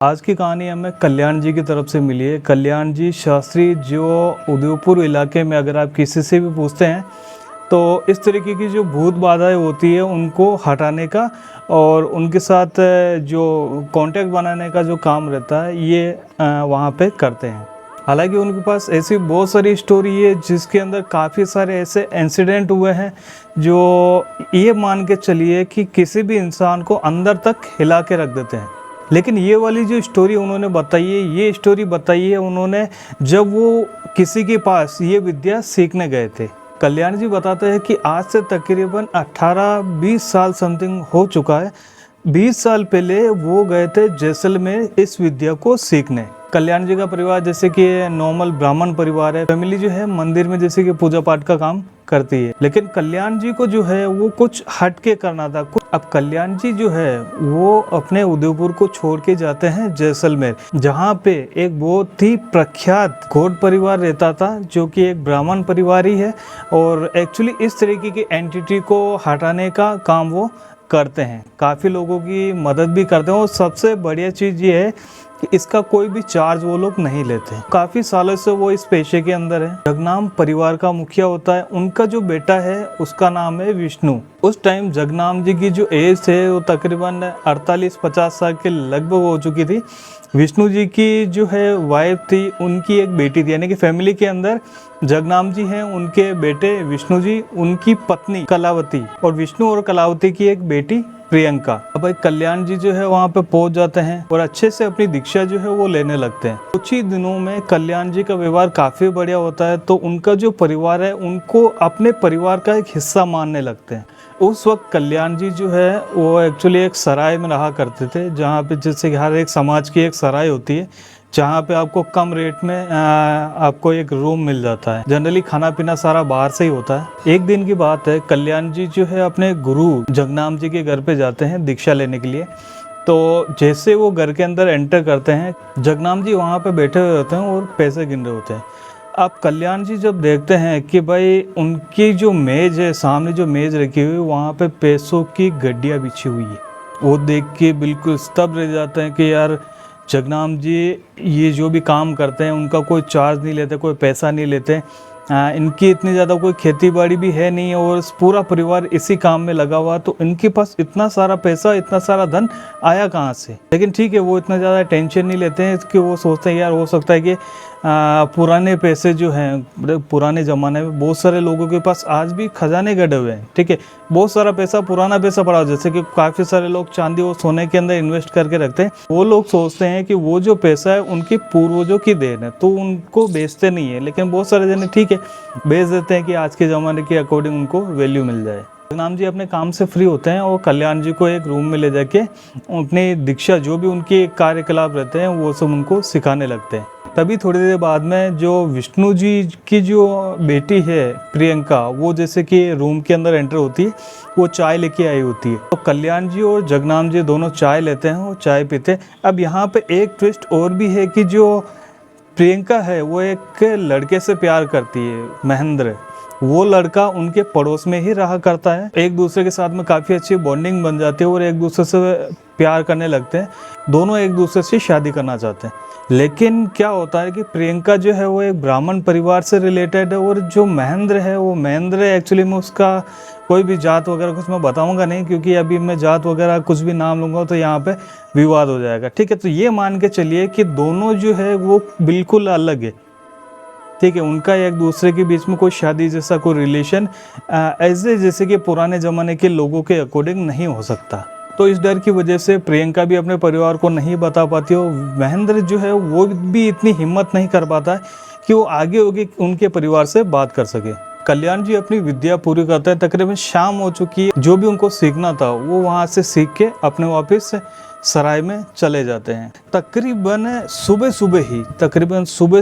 आज की कहानी हमें कल्याण जी की तरफ से मिली है। कल्याण जी शास्त्री जो उदयपुर इलाके में, अगर आप किसी से भी पूछते हैं तो इस तरीके की जो भूत बाधाएं होती है उनको हटाने का और उनके साथ जो कांटेक्ट बनाने का जो काम रहता है ये वहाँ पे करते हैं। हालांकि उनके पास ऐसी बहुत सारी स्टोरी है जिसके अंदर काफ़ी सारे ऐसे इंसिडेंट हुए हैं जो ये मान के चलिए कि किसी भी इंसान को अंदर तक हिला के रख देते हैं। लेकिन ये वाली जो स्टोरी उन्होंने बताई है, ये स्टोरी बताई है उन्होंने जब वो किसी के पास ये विद्या सीखने गए थे। कल्याण जी बताते हैं कि आज से तकरीबन 18-20 साल समथिंग हो चुका है। 20 साल पहले वो गए थे जैसलमेर इस विद्या को सीखने। कल्याण जी का परिवार जैसे कि नॉर्मल ब्राह्मण परिवार है। फैमिली जो है मंदिर में जैसे कि पूजा पाठ का काम करती है, लेकिन कल्याण जी को जो है वो कुछ हट के करना था। अब कल्याण जी जो है वो अपने उदयपुर को छोड़ के जाते हैं जैसलमेर, जहाँ पे एक बहुत ही प्रख्यात घोड़ परिवार रहता था जो कि एक ब्राह्मण परिवार ही है और एक्चुअली इस तरीके की एंटिटी को हटाने का काम वो करते हैं। काफ़ी लोगों की मदद भी करते हैं और सबसे बढ़िया चीज़ ये है कि इसका कोई भी चार्ज वो लोग नहीं लेते। काफ़ी सालों से वो इस पेशे के अंदर है। जगनाम परिवार का मुखिया होता है, उनका जो बेटा है उसका नाम है विष्णु। उस टाइम जगनाम जी की जो एज है वो तकरीबन 48-50 साल के लगभग हो चुकी थी। विष्णु जी की जो है वाइफ थी, उनकी एक बेटी थी, यानी कि फैमिली के अंदर जगनाम जी हैं, उनके बेटे विष्णु जी, उनकी पत्नी कलावती और विष्णु और कलावती की एक बेटी प्रियंका। अब भाई कल्याण जी जो है वहाँ पे पहुंच जाते हैं और अच्छे से अपनी दीक्षा जो है वो लेने लगते हैं। कुछ ही दिनों में कल्याण जी का व्यवहार काफ़ी बढ़िया होता है, तो उनका जो परिवार है उनको अपने परिवार का एक हिस्सा मानने लगते हैं। उस वक्त कल्याण जी जो है वो एक्चुअली एक सराय में रहा करते थे, जहाँ पे जैसे कि हर एक समाज की एक सराय होती है जहाँ पे आपको कम रेट में आपको एक रूम मिल जाता है। जनरली खाना पीना सारा बाहर से ही होता है। एक दिन की बात है, कल्याण जी जो है अपने गुरु जगनाम जी के घर पे जाते हैं दीक्षा लेने के लिए। तो जैसे वो घर के अंदर एंटर करते हैं, जगनाम जी वहाँ पे बैठे हुए होते हैं और पैसे गिन रहे होते हैं। अब कल्याण जी जब देखते हैं कि भाई उनकी जो मेज है, सामने जो मेज रखी हुई है वहाँ पे पैसों की गड्डियाँ बिछी हुई है, वो देख के बिल्कुल स्तब्ध रह जाते हैं कि यार जगनाम जी ये जो भी काम करते हैं उनका कोई चार्ज नहीं लेते, कोई पैसा नहीं लेते। इनकी इतनी ज़्यादा कोई खेती बाड़ी भी है नहीं और पूरा परिवार इसी काम में लगा हुआ, तो इनके पास इतना सारा पैसा, इतना सारा धन आया कहाँ से। लेकिन ठीक है, वो इतना ज़्यादा टेंशन नहीं लेते हैं कि वो सोचते हैं यार हो सकता है कि पुराने पैसे जो हैं, पुराने ज़माने में बहुत सारे लोगों के पास आज भी खजाने गड़े हुए हैं, ठीक है, बहुत सारा पैसा, पुराना पैसा पड़ा, जैसे कि काफ़ी सारे लोग चांदी और सोने के अंदर इन्वेस्ट करके रखते हैं। वो लोग सोचते हैं कि वो जो पैसा है उनके पूर्वजों की देन है, तो उनको बेचते नहीं है। लेकिन बहुत सारे जने ठीक है बेच देते हैं कि आज के ज़माने के अकॉर्डिंग उनको वैल्यू मिल जाए। जगनाम जी अपने काम से फ्री होते हैं और कल्याण जी को एक रूम में ले जाके अपनी दीक्षा, जो भी उनके कार्यकलाप रहते हैं वो सब उनको सिखाने लगते हैं। तभी थोड़ी देर बाद में जो विष्णु जी की जो बेटी है प्रियंका, वो जैसे कि रूम के अंदर एंटर होती है, वो चाय लेके आई होती है। तो कल्याण जी और जगनाम जी दोनों चाय लेते हैं और चाय पीते हैं। अब यहाँ पे एक ट्विस्ट और भी है कि जो प्रियंका है वो एक लड़के से प्यार करती है, महेंद्र। वो लड़का उनके पड़ोस में ही रहा करता है। एक दूसरे के साथ में काफ़ी अच्छी बॉन्डिंग बन जाती है और एक दूसरे से प्यार करने लगते हैं। दोनों एक दूसरे से शादी करना चाहते हैं। लेकिन क्या होता है कि प्रियंका जो है वो एक ब्राह्मण परिवार से रिलेटेड है और जो महेंद्र है वो महेंद्र एक्चुअली में उसका कोई भी जात वगैरह कुछ मैं बताऊंगा नहीं, क्योंकि अभी मैं जात वगैरह कुछ भी नाम लूँगा तो यहाँ पे विवाद हो जाएगा, ठीक है। तो ये मान के चलिए कि दोनों जो है वो बिल्कुल अलग है, ठीक है। उनका एक दूसरे के बीच में कोई शादी जैसा कोई रिलेशन ऐसे जैसे कि पुराने ज़माने के लोगों के अकॉर्डिंग नहीं हो सकता। तो इस डर की वजह से प्रियंका भी अपने परिवार को नहीं बता पाती हो। महेंद्र जो है वो भी इतनी हिम्मत नहीं कर पाता है कि वो आगे होगी उनके परिवार से बात कर सके। कल्याण जी अपनी विद्या पूरी करते हैं। तकरीबन शाम हो चुकी है, जो भी उनको सीखना था वो वहाँ से सीख के अपने वापस सराय में चले जाते हैं। तकरीबन सुबह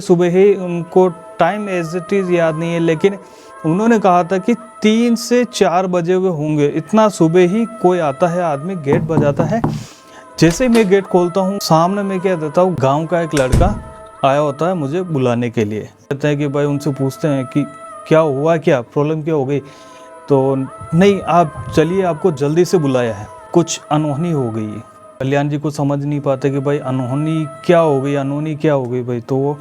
सुबह ही उनको टाइम एज इट इज़ याद नहीं है, लेकिन उन्होंने कहा था कि 3 से 4 बजे हुए होंगे। इतना सुबह ही कोई आता है, आदमी गेट बजाता है। जैसे ही मैं गेट खोलता हूँ, सामने मैं क्या देता हूँ, गांव का एक लड़का आया होता है मुझे बुलाने के लिए। कहते हैं कि भाई, उनसे पूछते हैं कि क्या हुआ, क्या प्रॉब्लम क्या हो गई। तो नहीं, आप चलिए, आपको जल्दी से बुलाया है, कुछ अनहोनी हो गई है। कल्याण जी को समझ नहीं पाते कि भाई अनहोनी क्या हो गई, अनहोनी क्या हो गई भाई। तो वो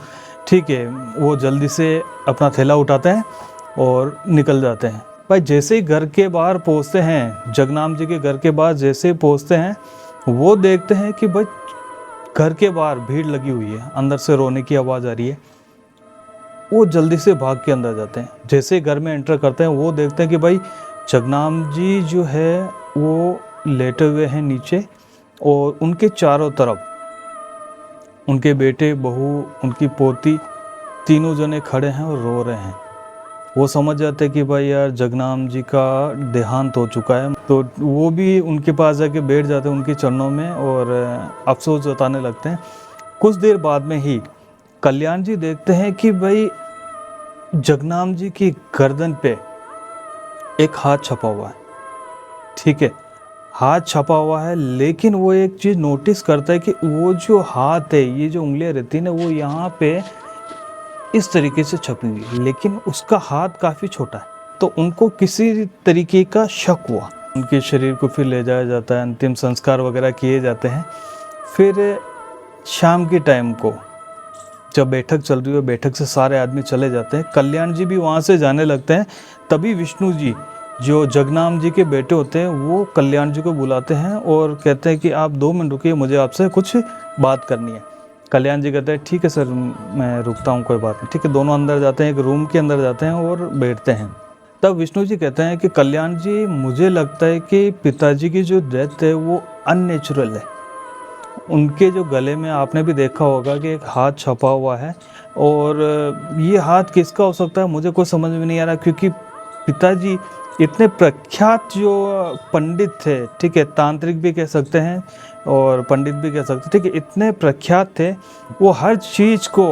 ठीक है, वो जल्दी से अपना थैला उठाते हैं और निकल जाते हैं। भाई जैसे ही घर के बाहर पहुंचते हैं, जगनाम जी के घर के बाहर जैसे ही पहुंचते हैं, वो देखते हैं कि भाई घर के बाहर भीड़ लगी हुई है, अंदर से रोने की आवाज़ आ रही है। वो जल्दी से भाग के अंदर जाते हैं। जैसे ही घर में एंटर करते हैं, वो देखते हैं कि भाई जगनाम जी जो है वो लेटे हुए हैं नीचे, और उनके चारों तरफ उनके बेटे, बहू, उनकी पोती, तीनों जने खड़े हैं और रो रहे हैं। वो समझ जाते हैं कि भाई यार जगनाम जी का देहांत हो चुका है। तो वो भी उनके पास जाके बैठ जाते हैं उनके चरणों में और अफसोस जताने लगते हैं। कुछ देर बाद में ही कल्याण जी देखते हैं कि भाई जगनाम जी की गर्दन पे एक हाथ छपा हुआ है। ठीक है, हाथ छपा हुआ है, लेकिन वो एक चीज़ नोटिस करता है कि वो जो हाथ है, ये जो उंगलियां रहती है ना, वो यहाँ पे इस तरीके से छपी हुई है, लेकिन उसका हाथ काफ़ी छोटा है। तो उनको किसी तरीके का शक हुआ। उनके शरीर को फिर ले जाया जाता है, अंतिम संस्कार वगैरह किए जाते हैं। फिर शाम के टाइम को जब बैठक चल रही है, बैठक से सारे आदमी चले जाते हैं, कल्याण जी भी वहाँ से जाने लगते हैं। तभी विष्णु जी जो जगनाम जी के बेटे होते हैं, वो कल्याण जी को बुलाते हैं और कहते हैं कि आप 2 मिनट रुकिए, मुझे आपसे कुछ बात करनी है। कल्याण जी कहते हैं ठीक है सर, मैं रुकता हूँ, कोई बात नहीं। ठीक है, दोनों अंदर जाते हैं, एक रूम के अंदर जाते हैं और बैठते हैं। तब विष्णु जी कहते हैं कि कल्याण जी, मुझे लगता है कि पिताजी की जो डेथ है वो अननेचुरल है। उनके जो गले में आपने भी देखा होगा कि एक हाथ छपा हुआ है, और ये हाथ किसका हो सकता है मुझे कोई समझ में नहीं आ रहा, क्योंकि पिताजी इतने प्रख्यात जो पंडित थे, ठीक है, तांत्रिक भी कह सकते हैं और पंडित भी कह सकते हैं, ठीक है, इतने प्रख्यात थे, वो हर चीज़ को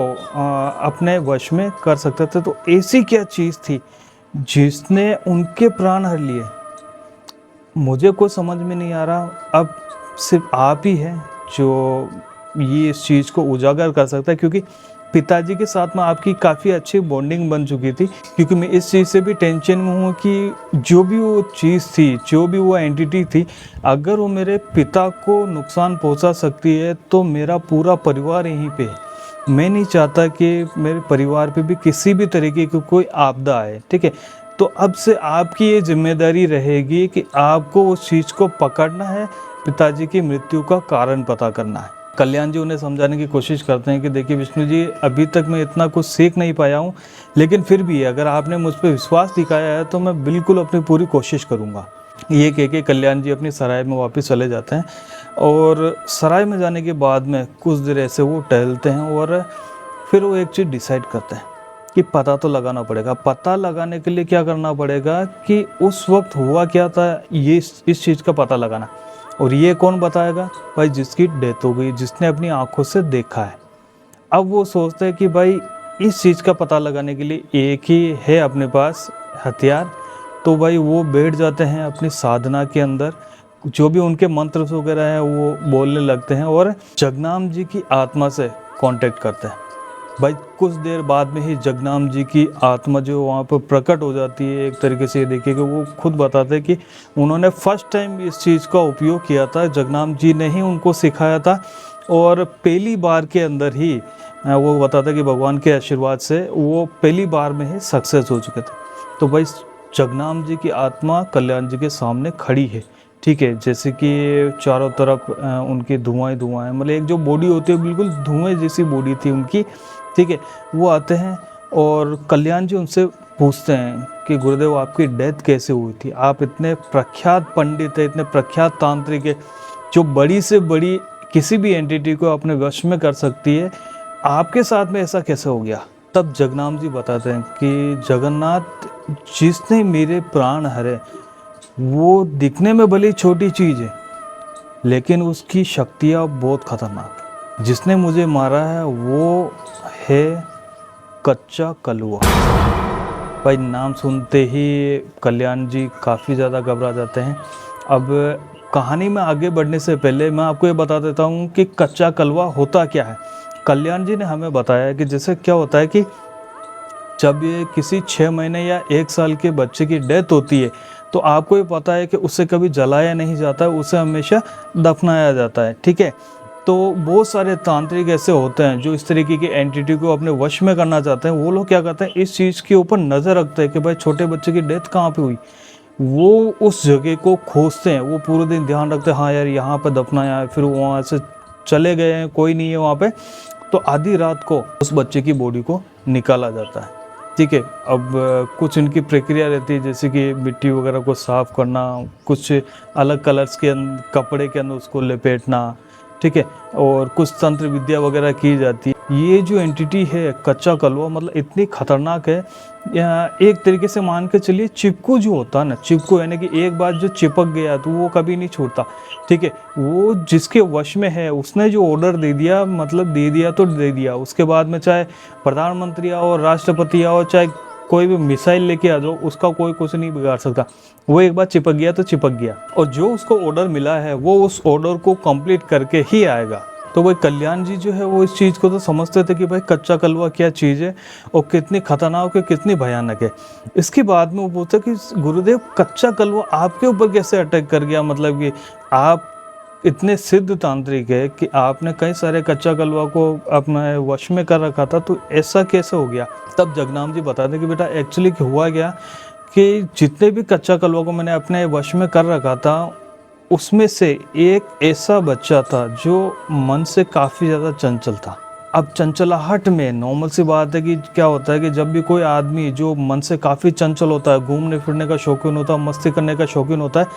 अपने वश में कर सकते थे। तो ऐसी क्या चीज़ थी जिसने उनके प्राण हर लिए, मुझे कोई समझ में नहीं आ रहा। अब सिर्फ आप ही हैं जो ये इस चीज़ को उजागर कर सकता है, क्योंकि पिताजी के साथ में आपकी काफ़ी अच्छी बॉन्डिंग बन चुकी थी। क्योंकि मैं इस चीज़ से भी टेंशन में हूँ कि जो भी वो चीज़ थी, जो भी वो एंटिटी थी, अगर वो मेरे पिता को नुकसान पहुँचा सकती है तो मेरा पूरा परिवार यहीं पे है। मैं नहीं चाहता कि मेरे परिवार पे भी किसी भी तरीके की कोई आपदा आए। ठीक है, तो अब से आपकी ये जिम्मेदारी रहेगी कि आपको उस चीज़ को पकड़ना है, पिताजी की मृत्यु का कारण पता करना है। कल्याण जी उन्हें समझाने की कोशिश करते हैं कि देखिए विष्णु जी, अभी तक मैं इतना कुछ सीख नहीं पाया हूँ, लेकिन फिर भी अगर आपने मुझ पर विश्वास दिखाया है तो मैं बिल्कुल अपनी पूरी कोशिश करूँगा। ये कह के कल्याण जी अपनी सराय में वापस चले जाते हैं, और सराय में जाने के बाद में कुछ देर ऐसे वो टहलते हैं और फिर वो एक चीज़ डिसाइड करते हैं कि पता तो लगाना पड़ेगा। पता लगाने के लिए क्या करना पड़ेगा कि उस वक्त हुआ क्या था, ये इस चीज़ का पता लगाना। और ये कौन बताएगा? भाई जिसकी डेथ हो गई, जिसने अपनी आंखों से देखा है। अब वो सोचते हैं कि भाई इस चीज़ का पता लगाने के लिए एक ही है अपने पास हथियार, तो भाई वो बैठ जाते हैं अपनी साधना के अंदर, जो भी उनके मंत्र वगैरह है वो बोलने लगते हैं और जगनाम जी की आत्मा से कांटेक्ट करते हैं। भाई कुछ देर बाद में ही जगनाम जी की आत्मा जो वहाँ पर प्रकट हो जाती है। एक तरीके से ये देखिए कि वो खुद बताते हैं कि उन्होंने फर्स्ट टाइम इस चीज़ का उपयोग किया था, जगनाम जी ने ही उनको सिखाया था, और पहली बार के अंदर ही वो बताता है कि भगवान के आशीर्वाद से वो पहली बार में ही सक्सेस हो चुके थे। तो भाई जगनाम जी की आत्मा कल्याण जी के सामने खड़ी है। ठीक है, जैसे कि चारों तरफ उनकी धुआं धुआं है, मतलब एक जो बॉडी होती है बिल्कुल धुएं जैसी बॉडी थी उनकी। ठीक है, वो आते हैं और कल्याण जी उनसे पूछते हैं कि गुरुदेव आपकी डेथ कैसे हुई थी? आप इतने प्रख्यात पंडित है, इतने प्रख्यात तांत्रिक है, जो बड़ी से बड़ी किसी भी एंटिटी को अपने वश में कर सकती है, आपके साथ में ऐसा कैसे हो गया? तब जगनाम जी बताते हैं कि जगन्नाथ, जिसने मेरे प्राण हरे वो दिखने में भले छोटी चीज़ है, लेकिन उसकी शक्तियाँ बहुत खतरनाक है। जिसने मुझे मारा है वो है कच्चा कलुआ। भाई नाम सुनते ही कल्याण जी काफ़ी ज़्यादा घबरा जाते हैं। अब कहानी में आगे बढ़ने से पहले मैं आपको ये बता देता हूँ कि कच्चा कलवा होता क्या है। कल्याण जी ने हमें बताया कि जैसे क्या होता है कि जब ये किसी 6 महीने या 1 साल के बच्चे की डेथ होती है, तो आपको ये पता है कि उसे कभी जलाया नहीं जाता है, उसे हमेशा दफनाया जाता है, ठीक है। तो बहुत सारे तांत्रिक ऐसे होते हैं जो इस तरीके की एंटिटी को अपने वश में करना चाहते हैं। वो लोग क्या करते हैं, इस चीज़ के ऊपर नज़र रखते हैं कि भाई छोटे बच्चे की डेथ कहाँ पे हुई, वो उस जगह को खोजते हैं, वो पूरे दिन ध्यान रखते हैं, हाँ यार यहाँ पे दफनाया है, फिर वहाँ से चले गए हैं, कोई नहीं है वहाँ पे, तो आधी रात को उस बच्चे की बॉडी को निकाला जाता है, ठीक है। अब कुछ इनकी प्रक्रिया रहती है, जैसे कि मिट्टी वगैरह को साफ़ करना, कुछ अलग कलर्स के कपड़े के अंदर उसको लपेटना, ठीक है, और कुछ तंत्र विद्या वगैरह की जाती है। ये जो एंटिटी है कच्चा कलवा, मतलब इतनी खतरनाक है, एक तरीके से मान के चलिए चिपकू जो होता है ना, चिपकू यानी कि एक बार जो चिपक गया तो वो कभी नहीं छूटता, ठीक है। वो जिसके वश में है उसने जो ऑर्डर दे दिया, मतलब दे दिया तो दे दिया, उसके बाद में चाहे प्रधानमंत्री आओ, राष्ट्रपति आओ, चाहे कोई भी मिसाइल लेके आ जाओ, उसका कोई कुछ नहीं बिगाड़ सकता। वो एक बार चिपक गया तो चिपक गया, और जो उसको ऑर्डर मिला है वो उस ऑर्डर को कंप्लीट करके ही आएगा। तो भाई कल्याण जी जो है वो इस चीज़ को तो समझते थे कि भाई कच्चा कलवा क्या चीज़ है और कितनी खतरनाक है, कितनी भयानक है। इसके बाद में वो बोलते कि गुरुदेव कच्चा कलवा आपके ऊपर कैसे अटैक कर गया, मतलब कि आप इतने सिद्ध तांत्रिक है कि आपने कई सारे कच्चा कलवा को अपने वश में कर रखा था, तो ऐसा कैसे हो गया। तब जगनाम जी बताते कि बेटा एक्चुअली हुआ क्या कि जितने भी कच्चा कलवा को मैंने अपने वश में कर रखा था, उसमें से एक ऐसा बच्चा था जो मन से काफ़ी ज़्यादा चंचल था। अब चंचलाहट में नॉर्मल सी बात है कि क्या होता है कि जब भी कोई आदमी जो मन से काफ़ी चंचल होता है, घूमने फिरने का शौकीन होता है, मस्ती करने का शौकीन होता है,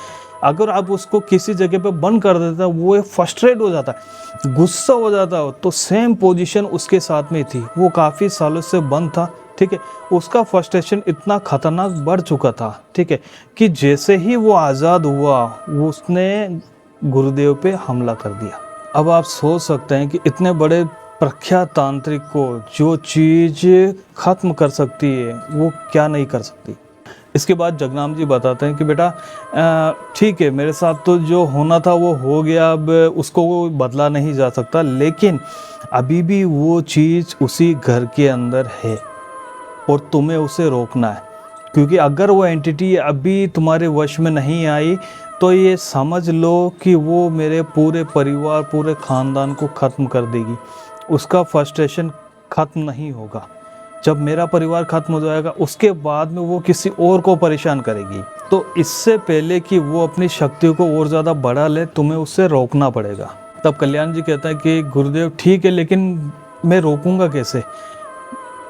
अगर आप उसको किसी जगह पे बंद कर देते हैं, वो फ्रस्ट्रेट हो जाता है, गुस्सा हो जाता है। तो सेम पोजीशन उसके साथ में थी, वो काफ़ी सालों से बंद था, ठीक है। उसका फ्रस्ट्रेशन इतना खतरनाक बढ़ चुका था, ठीक है, कि जैसे ही वो आज़ाद हुआ उसने गुरुदेव पे हमला कर दिया। अब आप सोच सकते हैं कि इतने बड़े प्रख्यात तांत्रिक को जो चीज़ ख़त्म कर सकती है वो क्या नहीं कर सकती। इसके बाद जगनाम जी बताते हैं कि बेटा ठीक है, मेरे साथ तो जो होना था वो हो गया, अब उसको बदला नहीं जा सकता, लेकिन अभी भी वो चीज़ उसी घर के अंदर है और तुम्हें उसे रोकना है। क्योंकि अगर वो एंटिटी अभी तुम्हारे वश में नहीं आई तो ये समझ लो कि वो मेरे पूरे परिवार, पूरे ख़ानदान को ख़त्म कर देगी। उसका फ्रस्ट्रेशन ख़त्म नहीं होगा। जब मेरा परिवार ख़त्म हो जाएगा उसके बाद में वो किसी और को परेशान करेगी। तो इससे पहले कि वो अपनी शक्तियों को और ज़्यादा बढ़ा ले, तुम्हें उससे रोकना पड़ेगा। तब कल्याण जी कहता है कि गुरुदेव ठीक है, लेकिन मैं रोकूंगा कैसे?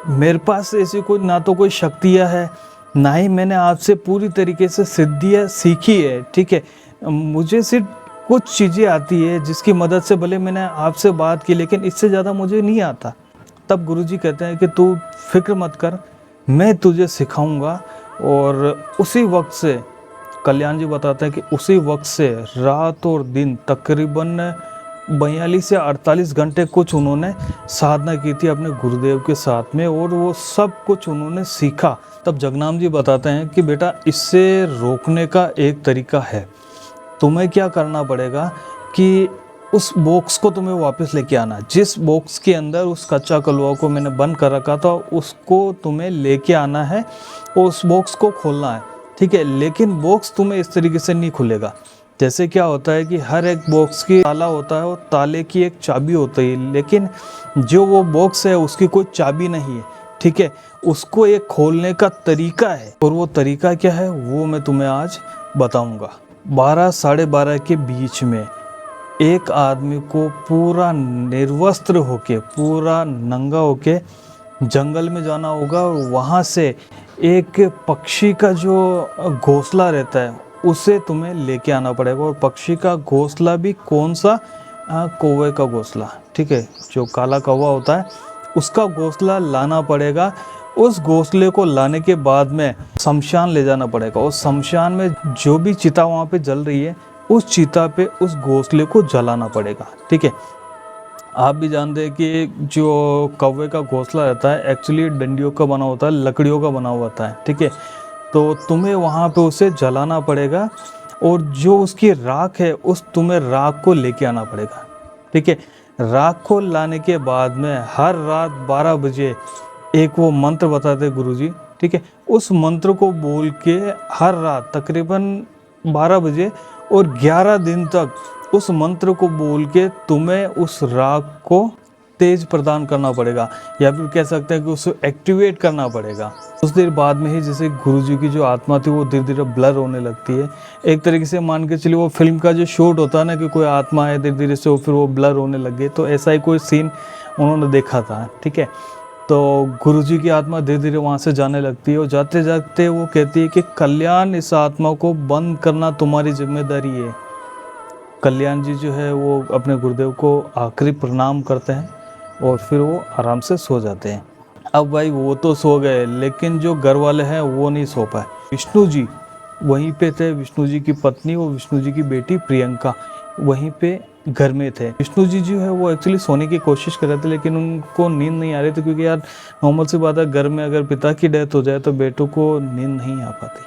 मेरे पास ऐसी कोई ना तो कोई शक्तियाँ है, ना ही मैंने आपसे पूरी तरीके से सिद्धियाँ सीखी है, ठीक है। मुझे सिर्फ कुछ चीज़ें आती है जिसकी मदद से भले मैंने आपसे बात की, लेकिन इससे ज़्यादा मुझे नहीं आता। तब गुरुजी कहते हैं कि तू फिक्र मत कर, मैं तुझे सिखाऊंगा। और उसी वक्त से कल्याण जी बताते हैं कि उसी वक्त से रात और दिन तकरीबन 42 से 48 घंटे कुछ उन्होंने साधना की थी अपने गुरुदेव के साथ में, और वो सब कुछ उन्होंने सीखा। तब जगनाम जी बताते हैं कि बेटा इससे रोकने का एक तरीका है। तुम्हें क्या करना पड़ेगा कि उस बॉक्स को तुम्हें वापस लेके आना। जिस बॉक्स के अंदर उस कच्चा कलवा को मैंने बंद कर रखा था उसको तुम्हें लेके आना है और उस बॉक्स को खोलना है, ठीक है। लेकिन बॉक्स तुम्हें इस तरीके से नहीं खुलेगा। जैसे क्या होता है कि हर एक बॉक्स की ताला होता है और ताले की एक चाबी होती है, लेकिन जो वो बॉक्स है उसकी कोई चाबी नहीं है, ठीक है। उसको एक खोलने का तरीका है, और वो तरीका क्या है वो मैं तुम्हें आज बताऊंगा। 12 साढ़े 12 के बीच में एक आदमी को पूरा निर्वस्त्र होके, पूरा नंगा होके जंगल में जाना होगा, और वहाँ से एक पक्षी का जो घोंसला रहता है उसे तुम्हें लेके आना पड़ेगा। और पक्षी का घोंसला भी कौन सा? कौवे का घोंसला, ठीक है। जो काला कौवा होता है उसका घोंसला लाना पड़ेगा। उस घोंसले को लाने के बाद में शमशान ले जाना पड़ेगा, और शमशान में जो भी चिता वहाँ पे जल रही है उस चिता पे उस घोंसले को जलाना पड़ेगा, ठीक है। आप भी जानते हैं कि जो कौवे का घोंसला रहता है एक्चुअली डंडियों का बना होता है, लकड़ियों का बना हुआ होता है, ठीक है। तो तुम्हें वहाँ पे उसे जलाना पड़ेगा, और जो उसकी राख है उस तुम्हें राख को लेके आना पड़ेगा, ठीक है। राख को लाने के बाद में हर रात 12 बजे एक वो मंत्र बताते गुरुजी, ठीक है। उस मंत्र को बोल के हर रात तकरीबन 12 बजे और 11 दिन तक उस मंत्र को बोल के तुम्हें उस राग को तेज प्रदान करना पड़ेगा, या फिर कह सकते हैं कि उसे एक्टिवेट करना पड़ेगा। कुछ देर बाद में ही जैसे गुरुजी की जो आत्मा थी वो धीरे धीरे ब्लर होने लगती है। एक तरीके से मान के चलिए वो फिल्म का जो शॉट होता है ना कि कोई आत्मा है धीरे धीरे से फिर वो ब्लर होने लग गई, तो ऐसा ही कोई सीन उन्होंने देखा था। ठीक है, तो गुरुजी की आत्मा धीरे धीरे वहाँ से जाने लगती है और जाते जाते वो कहती है कि कल्याण, इस आत्मा को बंद करना तुम्हारी जिम्मेदारी है। कल्याण जी जो है वो अपने गुरुदेव को आखिरी प्रणाम करते हैं और फिर वो आराम से सो जाते हैं। अब भाई वो तो सो गए, लेकिन जो घर वाले हैं वो नहीं सो पाए। विष्णु जी वहीं पे थे, विष्णु जी की पत्नी और विष्णु जी की बेटी प्रियंका वहीं पे घर में थे। विष्णु जी जो है वो एक्चुअली सोने की कोशिश कर रहे थे, लेकिन उनको नींद नहीं आ रही थी, क्योंकि यार नॉर्मल सी बात है, घर में अगर पिता की डेथ हो जाए तो बेटों को नींद नहीं आ पाती।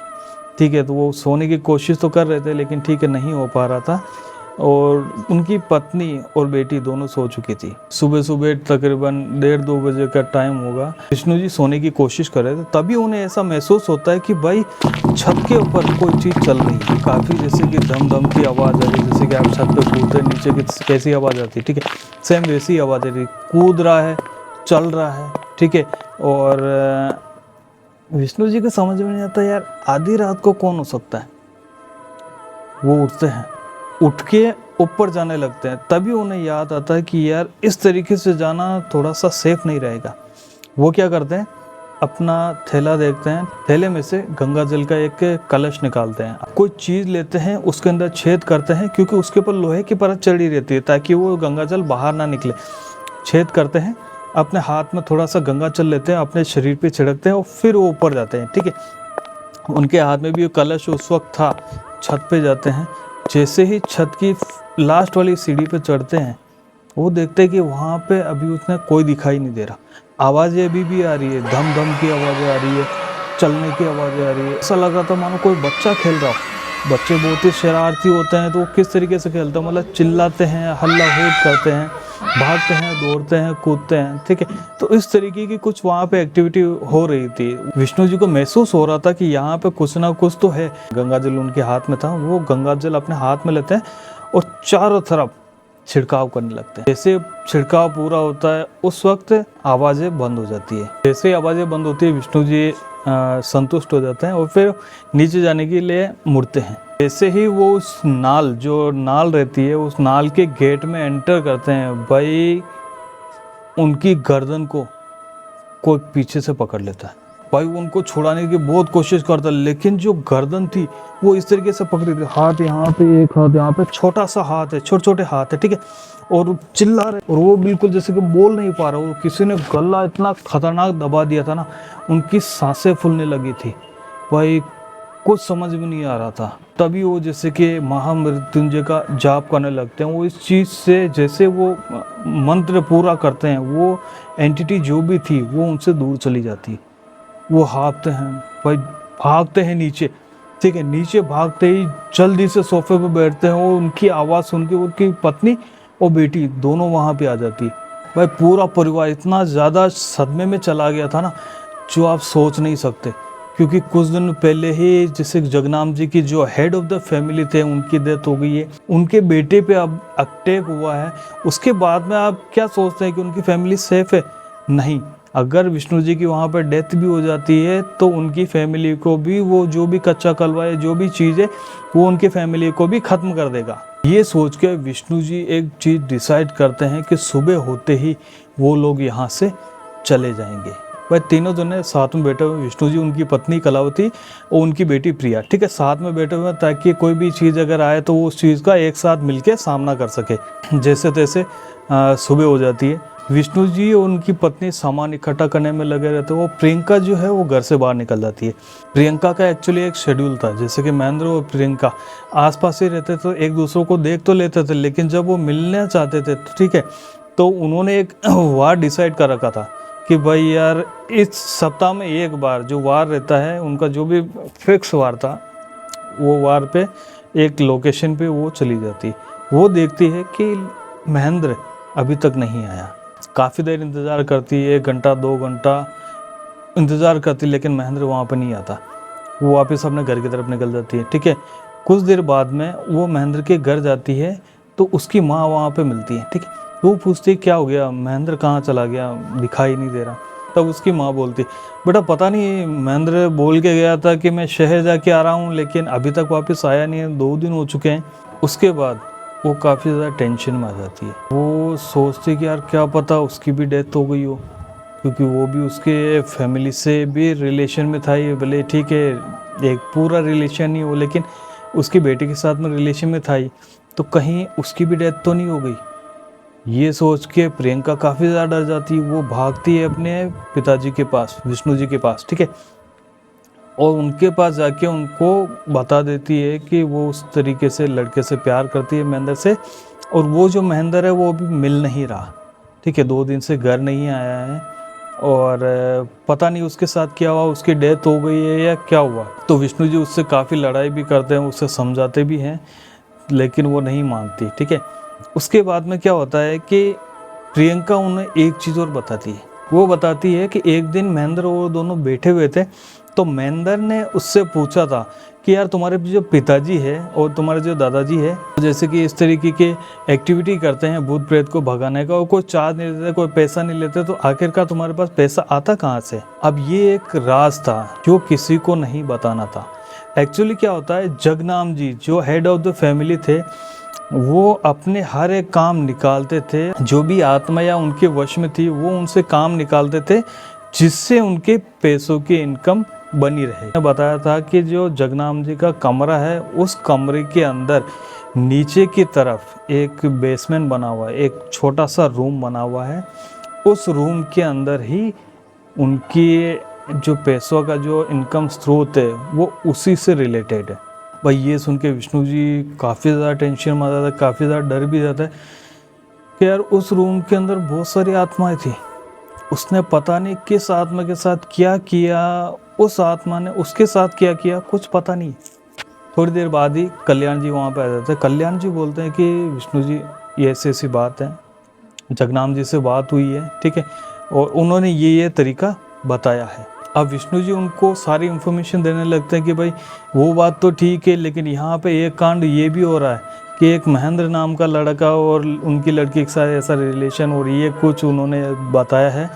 ठीक है, तो वो सोने की कोशिश तो कर रहे थे, लेकिन ठीक है नहीं हो पा रहा था। और उनकी पत्नी और बेटी दोनों सो चुकी थी। सुबह सुबह तकरीबन 1:30-2 बजे का टाइम होगा, विष्णु जी सोने की कोशिश कर रहे थे, तभी उन्हें ऐसा महसूस होता है कि भाई छत के ऊपर कोई चीज़ चल रही है, काफ़ी जैसे कि धम धम की आवाज़ आ रही है, जैसे कि आप छत पे कूदते हैं नीचे की कैसी आवाज़ आती है। ठीक है, सेम वैसी आवाज़ आ रही, कूद रहा है, चल रहा है। ठीक है, और विष्णु जी को समझ में नहीं आता यार आधी रात को कौन हो सकता है। वो उठते हैं, उठ के ऊपर जाने लगते हैं, तभी उन्हें याद आता है कि यार इस तरीके से जाना थोड़ा सा सेफ नहीं रहेगा। वो क्या करते हैं, अपना थैला देखते हैं, थैले में से गंगा जल का एक कलश निकालते हैं, कोई चीज़ लेते हैं, उसके अंदर छेद करते हैं, क्योंकि उसके ऊपर लोहे की परत चढ़ी रहती है ताकि वो गंगा जल बाहर ना निकले। छेद करते हैं, अपने हाथ में थोड़ा सा गंगा जल लेते हैं, अपने शरीर पे छिड़कते हैं और फिर वो ऊपर जाते हैं। ठीक है, उनके हाथ में भी कलश उस वक्त था। छत पे जाते हैं, जैसे ही छत की लास्ट वाली सीढ़ी पे चढ़ते हैं, वो देखते हैं कि वहाँ पे अभी उसने कोई दिखाई नहीं दे रहा। आवाज़ें अभी भी आ रही है, धम धम की आवाज़ें आ रही है, चलने की आवाज़ें आ रही है। ऐसा लग रहा था मानो कोई बच्चा खेल रहा हो। बच्चे बहुत ही शरारती होते हैं, तो वो किस तरीके से खेलते हैं, मतलब चिल्लाते हैं, हल्ला हूट करते हैं, भागते हैं, दौड़ते हैं, कूदते हैं। ठीक है, तो इस तरीके की कुछ वहाँ पे एक्टिविटी हो रही थी। विष्णु जी को महसूस हो रहा था कि यहाँ पे कुछ ना कुछ तो है। गंगा जल उनके हाथ में था, वो गंगा जल अपने हाथ में लेते हैं और चारों तरफ छिड़काव करने लगते हैं। जैसे छिड़काव पूरा होता है उस वक्त आवाज़ें बंद हो जाती है। जैसे ही आवाज़ें बंद होती है विष्णु जी संतुष्ट हो जाते हैं और फिर नीचे जाने के लिए मुड़ते हैं। जैसे ही वो उस नाल, जो नाल रहती है, उस नाल के गेट में एंटर करते हैं, भाई उनकी गर्दन को कोई पीछे से पकड़ लेता है। भाई उनको छुड़ाने की बहुत कोशिश करता है, लेकिन जो गर्दन थी वो इस तरीके से पकड़ी थी, हाथ यहाँ पे, एक हाथ यहाँ पे, छोटा सा हाथ है, छोटे छोटे हाथ है। ठीक है, और चिल्ला रहे, और वो बिल्कुल जैसे कि बोल नहीं पा रहा, वो किसी ने गला इतना खतरनाक दबा दिया था ना, उनकी सांसें फूलने लगी थी। भाई कुछ समझ में नहीं आ रहा था। तभी वो जैसे कि महामृत्युंजय का जाप करने लगते हैं। वो इस चीज़ से जैसे वो मंत्र पूरा करते हैं, वो एंटिटी जो भी थी वो उनसे दूर चली जाती है। वो हाँफते हैं, भाई भागते हैं नीचे। ठीक है, नीचे भागते ही जल्दी से सोफे पे बैठते हैं और उनकी आवाज़ सुन के उनकी पत्नी और बेटी दोनों वहाँ पे आ जाती है। भाई पूरा परिवार इतना ज़्यादा सदमे में चला गया था ना, जो आप सोच नहीं सकते। क्योंकि कुछ दिन पहले ही जैसे जगनाम जी की जो हेड ऑफ द फैमिली थे उनकी डेथ हो गई है, उनके बेटे पे अब अटैक हुआ है। उसके बाद में आप क्या सोचते हैं कि उनकी फैमिली सेफ है? नहीं, अगर विष्णु जी की वहाँ पर डेथ भी हो जाती है तो उनकी फैमिली को भी वो जो भी कच्चा कलवा है, जो भी चीज़ है, वो उनकी फैमिली को भी ख़त्म कर देगा। ये सोच के विष्णु जी एक चीज़ डिसाइड करते हैं कि सुबह होते ही वो लोग यहाँ से चले जाएंगे। भाई तीनों जने साथ में बैठे हुए, विष्णु जी, उनकी पत्नी कलावती और उनकी बेटी प्रिया, ठीक है, साथ में बैठे हुए ताकि कोई भी चीज़ अगर आए तो वो उस चीज़ का एक साथ मिलके सामना कर सके। जैसे तैसे सुबह हो जाती है। विष्णु जी और उनकी पत्नी सामान इकट्ठा करने में लगे रहते हैं। वो प्रियंका जो है वो घर से बाहर निकल जाती है। प्रियंका का एक्चुअली एक शेड्यूल था, जैसे कि महेंद्र और प्रियंका आसपास ही रहते तो एक दूसरे को देख तो लेते थे, लेकिन जब वो मिलना चाहते थे ठीक है, तो उन्होंने एक वार डिसाइड कर रखा था कि भाई यार इस सप्ताह में एक बार जो वार रहता है, उनका जो भी फिक्स वार था, वो वार पे एक लोकेशन पे वो चली जाती। वो देखती है कि महेंद्र अभी तक नहीं आया। काफ़ी देर इंतज़ार करती है, 1 घंटा 2 घंटा, इंतज़ार करती, लेकिन महेंद्र वहाँ पर नहीं आता। वो वापस अपने घर की तरफ निकल जाती है। ठीक है, कुछ देर बाद में वो महेंद्र के घर जाती है तो उसकी माँ वहाँ पे मिलती है। ठीक है, वो पूछती है क्या हो गया, महेंद्र कहाँ चला गया, दिखाई नहीं दे रहा। तब उसकी माँ बोलती, बेटा पता नहीं, महेंद्र बोल के गया था कि मैं शहर जाके आ रहा हूँ, लेकिन अभी तक वापस आया नहीं है, 2 दिन हो चुके हैं। उसके बाद वो काफ़ी ज़्यादा टेंशन में आ जाती है। वो सोचती कि यार क्या पता उसकी भी डेथ हो गई हो, क्योंकि वो भी उसके फैमिली से भी रिलेशन में था। ये भले ठीक है एक पूरा रिलेशन नहीं हो, लेकिन उसकी बेटी के साथ में रिलेशन में था ही, तो कहीं उसकी भी डेथ तो नहीं हो गई। ये सोच के प्रियंका काफ़ी ज़्यादा डर जाती है। वो भागती है अपने पिताजी के पास, विष्णु जी के पास। ठीक है, और उनके पास जाके उनको बता देती है कि वो उस तरीके से लड़के से प्यार करती है, महेंद्र से, और वो जो महेंद्र है वो अभी मिल नहीं रहा। ठीक है, 2 दिन से घर नहीं आया है और पता नहीं उसके साथ क्या हुआ, उसकी डेथ हो गई है या क्या हुआ। तो विष्णु जी उससे काफ़ी लड़ाई भी करते हैं, उससे समझाते भी हैं, लेकिन वो नहीं मानती। ठीक है, उसके बाद में क्या होता है कि प्रियंका उन्हें एक चीज़ और बताती है। वो बताती है कि एक दिन महेंद्र वो दोनों बैठे हुए थे, तो महेंद्र ने उससे पूछा था कि यार तुम्हारे जो पिताजी है और तुम्हारे जो दादाजी है, जैसे कि इस तरीके के एक्टिविटी करते हैं भूत प्रेत को भगाने का, और कोई चार्ज नहीं लेते, कोई पैसा नहीं लेते, तो आखिरकार तुम्हारे पास पैसा आता कहाँ से। अब ये एक राज था जो किसी को नहीं बताना था। एक्चुअली क्या होता है, जगनाम जी जो हेड ऑफ द फैमिली थे, वो अपने हर एक काम निकालते थे। जो भी आत्मा या उनके वश में थी वो उनसे काम निकालते थे, जिससे उनके पैसों की इनकम बनी रहे। मैंने बताया था कि जो जगनाम जी का कमरा है, उस कमरे के अंदर नीचे की तरफ एक बेसमेंट बना हुआ है, एक छोटा सा रूम बना हुआ है। उस रूम के अंदर ही उनकी जो पैसों का जो इनकम स्रोत है वो उसी से रिलेटेड है। भाई ये सुन के विष्णु जी काफ़ी ज़्यादा टेंशन में आ जाता है, काफ़ी ज़्यादा डर भी जाता है कि यार उस रूम के अंदर बहुत सारी आत्माएं थी, उसने पता नहीं किस आत्मा के साथ क्या किया, उस आत्मा ने उसके साथ क्या किया, कुछ पता नहीं। थोड़ी देर बाद ही कल्याण जी वहाँ पे आ जाते हैं। कल्याण जी बोलते हैं कि विष्णु जी ये ऐसी बात है, जगनाम जी से बात हुई है। ठीक है, और उन्होंने ये तरीका बताया है। अब विष्णु जी उनको सारी इन्फॉर्मेशन देने लगते हैं कि भाई वो बात तो ठीक है, लेकिन यहाँ पे एक कांड ये भी हो रहा है कि एक महेंद्र नाम का लड़का और उनकी लड़की के साथ ऐसा रिलेशन, और ये कुछ उन्होंने बताया है,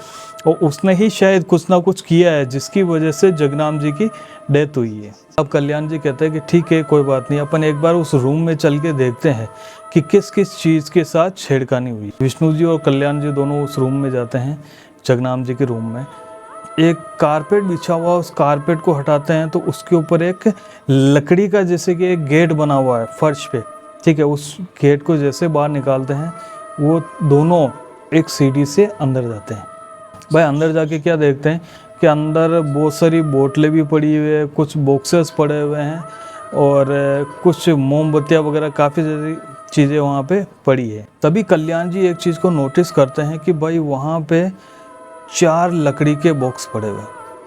और उसने ही शायद कुछ ना कुछ किया है जिसकी वजह से जगनाम जी की डेथ हुई है। अब कल्याण जी कहते हैं कि ठीक है कोई बात नहीं, अपन एक बार उस रूम में चल के देखते हैं कि किस किस चीज़ के साथ छेड़खानी हुई। विष्णु जी और कल्याण जी दोनों उस रूम में जाते हैं, जगनाम जी के रूम में। एक कारपेट बिछा हुआ, उस कारपेट को हटाते हैं तो उसके ऊपर एक लकड़ी का जैसे कि एक गेट बना हुआ है फर्श पे। ठीक है, उस गेट को जैसे बाहर निकालते हैं, वो दोनों एक सीढ़ी से अंदर जाते हैं। भाई अंदर जाके क्या देखते हैं कि अंदर बहुत सारी बोतलें भी पड़ी हुई है, कुछ बॉक्सेस पड़े हुए हैं, और कुछ मोमबत्तियाँ वगैरह काफ़ी सारी चीज़ें वहाँ पे पड़ी है। तभी कल्याण जी एक चीज़ को नोटिस करते हैं कि भाई वहाँ पे 4 लकड़ी के बॉक्स पड़े हुए।